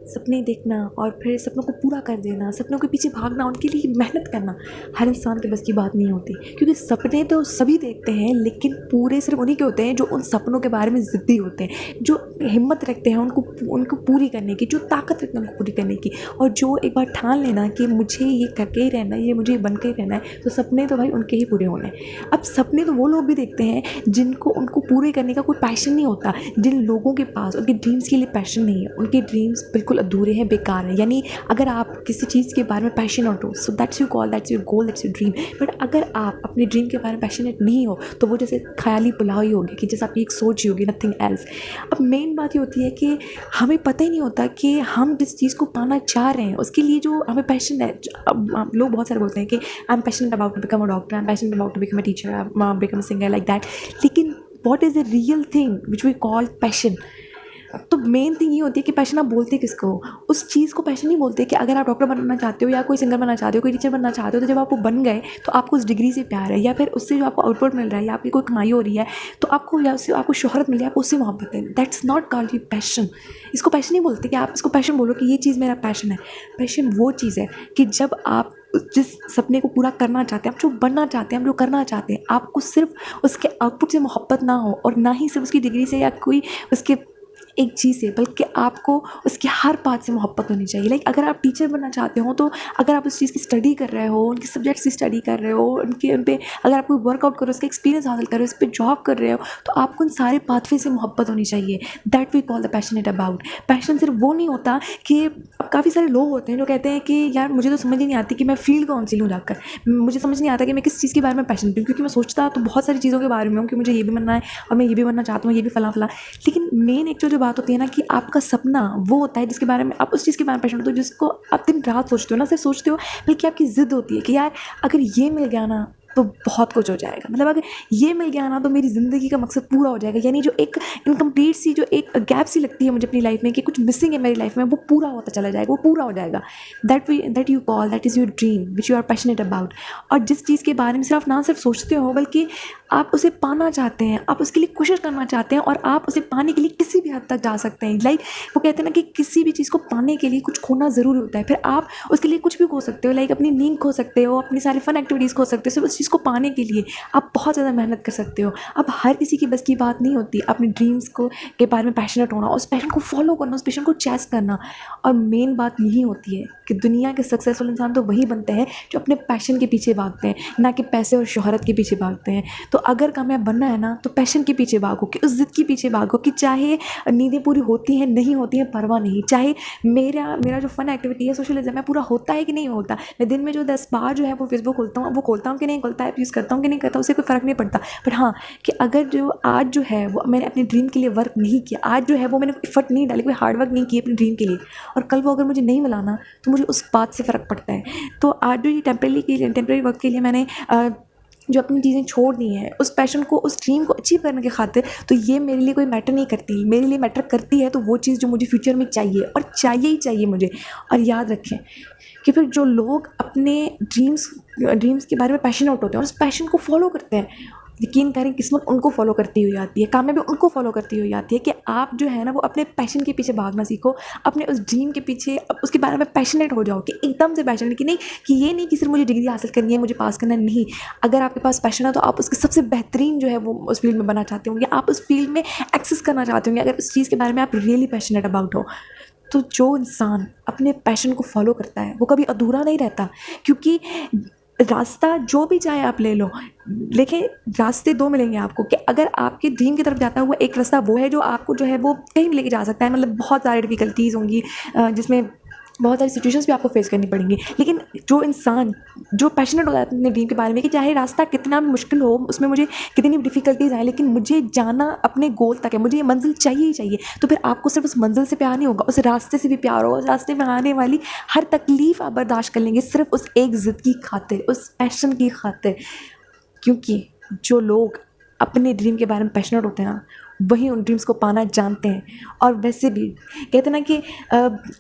सपने देखना और फिर सपनों को पूरा कर देना, सपनों के पीछे भागना, उनके लिए मेहनत करना हर इंसान के बस की बात नहीं होती। क्योंकि सपने तो सभी देखते हैं, लेकिन पूरे सिर्फ उन्हीं के होते हैं जो उन सपनों के बारे में ज़िद्दी होते हैं, जो हिम्मत रखते हैं उनको उनको पूरी करने की, जो ताकत रखते हैं उनको पूरी करने की, और जो एक बार ठान लेना कि मुझे ये करके ही रहना है, ये मुझे बन के ही रहना है, तो सपने तो भाई उनके ही पूरे होने हैं। अब सपने तो वो लोग भी देखते हैं जिनको उनको पूरे करने का कोई पैशन नहीं होता, जिन लोगों के पास उनके ड्रीम्स के लिए पैशन नहीं है, उनके ड्रीम्स बिल्कुल अधूरे हैं, बेकार हैं। यानी अगर आप किसी चीज़ के बारे में पैशनेट हो, so that's you call, that's your goal, that's your dream. But अगर आप अपने ड्रीम के बारे में पैशनेट नहीं हो, तो वो जैसे ख्याली पुलाव ही होगी, कि जैसे आपकी एक सोच ही होगी, नथिंग एल्स। अब मेन बात ये होती है कि हमें पता ही नहीं होता कि हम जिस चीज़ को पाना चाह रहे हैं उसके लिए जो हमें पैशन है। अब लोग बहुत सारे बोलते हैं कि I am passionate about to become a doctor, I am passionate about to become a teacher, become a singer, like that. लेकिन what is the real thing which we call passion? तो मेन थिंग ये होती है कि passion आप बोलते किसको हो, उस चीज़ को पैशन नहीं बोलते। कि अगर आप डॉक्टर बनना चाहते हो या कोई सिंगर बनना चाहते हो, कोई टीचर बनना चाहते हो, तो जब आप वो बन गए तो आपको उस डिग्री से प्यार है, या फिर उससे जो आपको आउटपुट मिल रहा है, या आपकी कोई कमाई हो रही है तो आपको, या उससे आपको शोहरत मिल रही है, आपको उससे मोहब्बत है। That's not called you passion. इसको पैशन नहीं बोलते कि आप इसको पैशन बोलो कि ये चीज़ मेरा पैशन है। पैशन वो चीज़ है कि जब आप जिस सपने को पूरा करना चाहते हैं, आप जो बनना चाहते हैं, आप जो करना चाहते हैं, आपको सिर्फ उसके आउटपुट से मोहब्बत ना हो, और ना ही सिर्फ उसकी डिग्री से या कोई उसके एक चीज़ से, बल्कि आपको उसके हर पार्ट से मोहब्बत होनी चाहिए। लाइक अगर आप टीचर बनना चाहते हो, तो अगर आप उस चीज़ की स्टडी कर रहे हो, उनके सब्जेक्ट्स की स्टडी कर रहे हो, उन पे अगर आप कोई वर्कआउट करो, उसका एक्सपीरियंस हासिल कर रहे हो, उस पर जॉब कर रहे हो, तो आपको उन सारे पाथवे से मोहब्बत होनी चाहिए। That we call the passionate about. Passion सिर्फ वो नहीं होता कि काफ़ी सारे लोग होते हैं जो कहते हैं कि यार मुझे तो समझ ही नहीं आती कि मैं फील्ड कौन सी लूँ जाकर, मुझे समझ नहीं आता कि मैं किस चीज़ के बारे में पैशनेट हूँ, क्योंकि मैं सोचता तो बहुत सारी चीज़ों के बारे में हूँ कि मुझे ये भी बनना है और मैं ये भी बनना चाहता हूँ, ये भी फला फला। लेकिन मेन एक्चुअल जो बात होती है ना, कि आपका सपना वो होता है जिसके बारे में आप, उस चीज़ के बारे में पैशनेट हो, जिसको आप दिन रात सोचते हो ना, सिर्फ सोचते हो, बल्कि आपकी ज़िद होती है कि यार अगर ये मिल गया ना तो बहुत कुछ हो जाएगा। मतलब अगर ये मिल गया ना तो मेरी ज़िंदगी का मकसद पूरा हो जाएगा। यानी जो एक इनकम्प्लीट सी, जो एक गैप सी लगती है मुझे अपनी लाइफ में कि कुछ मिसिंग है मेरी लाइफ में, वो पूरा होता चला जाएगा, वो पूरा हो जाएगा। That you call, that is your dream which you are passionate about. और जिस चीज़ के बारे में सिर्फ ना सिर्फ सोचते हो, बल्कि आप उसे पाना चाहते हैं, आप उसके लिए कोशिश करना चाहते हैं, और आप उसे पाने के लिए किसी भी हद तक जा सकते हैं। लाइक वो कहते हैं ना कि किसी भी चीज़ को पाने के लिए कुछ खोना ज़रूरी होता है, फिर आप उसके लिए कुछ भी खो सकते हो। लाइक अपनी नींद खो सकते हो, अपनी सारी फन एक्टिविटीज़ खो सकते हो, सिर्फ उस चीज़ को पाने के लिए आप बहुत ज़्यादा मेहनत कर सकते हो। अब हर किसी की बस की बात नहीं होती अपने ड्रीम्स को के बारे में पैशनेट होना, उस पैशन को फॉलो करना, उस पैशन को चेस करना। और मेन बात यही होती है कि दुनिया के सक्सेसफुल इंसान तो वही बनते हैं जो अपने पैशन के पीछे भागते हैं, ना कि पैसे और शोहरत के पीछे भागते हैं। तो अगर कामयाब बनना है ना, तो पैशन के पीछे भागो, कि उस जिद के पीछे भागो, कि चाहे नींदें पूरी होती हैं नहीं होती हैं परवाह नहीं, चाहे मेरा जो फन एक्टिविटी है, सोशलिज्म है, पूरा होता है कि नहीं होता, मैं दिन में जो 10 बार जो है वो फेसबुक खोलता हूँ, वो खोलता हूँ कि नहीं खोलता, ऐप यूज़ करता हूँ कि नहीं करता, उससे कोई फ़र्क नहीं पड़ता। बट हाँ, कि अगर जो आज जो है वो मैंने अपने ड्रीम के लिए वर्क नहीं किया, आज जो है वो मैंने एफर्ट नहीं डाली, कोई हार्ड वर्क नहीं किया अपने ड्रीम के लिए, और कल वो अगर मुझे नहीं मिला ना, तो मुझे उस बात से फ़र्क पड़ता है। तो आज जो ये टेम्परेरी वर्क के लिए मैंने जो अपनी चीज़ें छोड़ दी हैं, उस पैशन को, उस ड्रीम को अचीव करने की खातिर, तो ये मेरे लिए कोई मैटर नहीं करती। मेरे लिए मैटर करती है तो वो चीज़ जो मुझे फ्यूचर में चाहिए, और चाहिए ही चाहिए मुझे। और याद रखें कि फिर जो लोग अपने ड्रीम्स के बारे में पैशनेट होते हैं और उस पैशन को फॉलो करते हैं, यकीन करें किस्मत उनको फॉलो करती हुई आती है, कामयाबी उनको फॉलो करती हुई आती है। कि आप जो है ना वो अपने पैशन के पीछे भागना सीखो, अपने उस ड्रीम के पीछे उसके बारे में पैशनेट हो जाओ, कि एकदम से पैशनेट, कि नहीं कि ये नहीं कि सिर्फ मुझे डिग्री हासिल करनी है, मुझे पास करना है, नहीं। अगर आपके पास पैशन है तो आप उसके सबसे बेहतरीन जो है वो उस फील्ड में बनना चाहते होंगे, आप उस फील्ड में एक्सेस करना चाहते होंगे, अगर उस चीज़ के बारे में आप रियली पैशनेट अबाउट हो। तो जो इंसान अपने पैशन को फॉलो करता है वो कभी अधूरा नहीं रहता, क्योंकि रास्ता जो भी चाहे आप ले लो, लेकिन रास्ते दो मिलेंगे आपको। कि अगर आपके ड्रीम की तरफ जाता हुआ एक रास्ता वो है जो आपको जो है वो कहीं भी लेके जा सकता है, मतलब बहुत सारी डिफ़िकल्टीज़ होंगी, जिसमें बहुत सारी सिचुएशंस भी आपको फेस करनी पड़ेंगी। लेकिन जो इंसान जो पैशनेट हो जाता है अपने ड्रीम के बारे में, कि चाहे रास्ता कितना भी मुश्किल हो, उसमें मुझे कितनी भी डिफ़िकल्टीज़ आए, लेकिन मुझे जाना अपने गोल तक है, मुझे ये मंजिल चाहिए ही चाहिए, तो फिर आपको सिर्फ उस मंजिल से प्यार नहीं होगा, उस रास्ते से भी प्यार होगा। उस रास्ते में आने वाली हर तकलीफ़ आप बर्दाश्त कर लेंगे, सिर्फ उस एक ज़िद की खातिर, उस पैशन की खातिर। क्योंकि जो लोग अपने ड्रीम के बारे में पैशनेट होते हैं ना, वही उन ड्रीम्स को पाना जानते हैं। और वैसे भी कहते हैं ना कि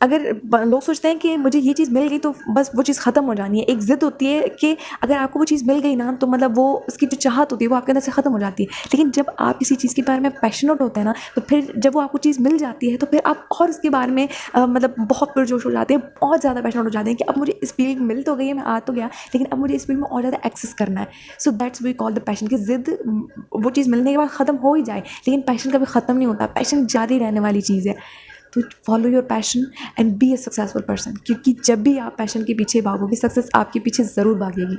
अगर लोग सोचते हैं कि मुझे ये चीज़ मिल गई तो बस वो चीज़ ख़त्म हो जानी है। एक ज़िद होती है कि अगर आपको वो चीज़ मिल गई ना तो मतलब वो उसकी जो चाहत होती है वो आपके अंदर से ख़त्म हो जाती है। लेकिन जब आप किसी चीज़ के बारे में पैशनेट होते हैं ना तो फिर जब वो आपको चीज़ मिल जाती है तो फिर आप और उसके बारे में मतलब बहुत पुरजोश हो जाते हैं, बहुत ज़्यादा पैशनेट हो जाते हैं कि अब मुझे इस फील्ड मिल तो गई है, मैं आ तो गया, लेकिन अब मुझे इस फील्ड में और ज़्यादा एक्सेस करना है। So that's we call the passion कि ज़िद वो चीज़ मिलने के बाद ख़त्म हो ही जाए, लेकिन पैशन कभी ख़त्म नहीं होता, पैशन जारी रहने वाली चीज़ है। तो follow your passion and be a successful person, क्योंकि जब भी आप पैशन के पीछे भागोगे सक्सेस आपके पीछे ज़रूर भागेगी।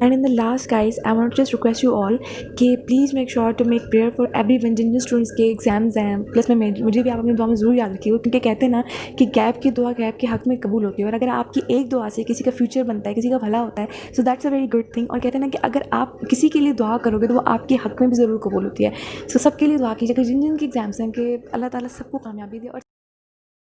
And in the last, guys, I want to just request you all कि please make sure to make prayer for everyone जिन जिन स्टूडेंट्स के एग्जाम्स हैं, प्लस मैं मुझे भी आप अपनी दुआ में ज़रूर याद रखिएगा, क्योंकि कहते हैं ना कि गैप की दुआ गैप के हक में कबूल होती है, और अगर आपकी एक दुआ से किसी का फ्यूचर बनता है, किसी का भला होता है, so that's a very good thing. और कहते हैं ना कि अगर आप किसी के लिए दुआ करोगे तो वो आपके हक में भी ज़रूर कबूल होती है। सो सबके लिए दुआ कीजिएगा जिन जिन के एग्जाम्स हैं कि अल्लाह ताला सबको कामयाबी दे और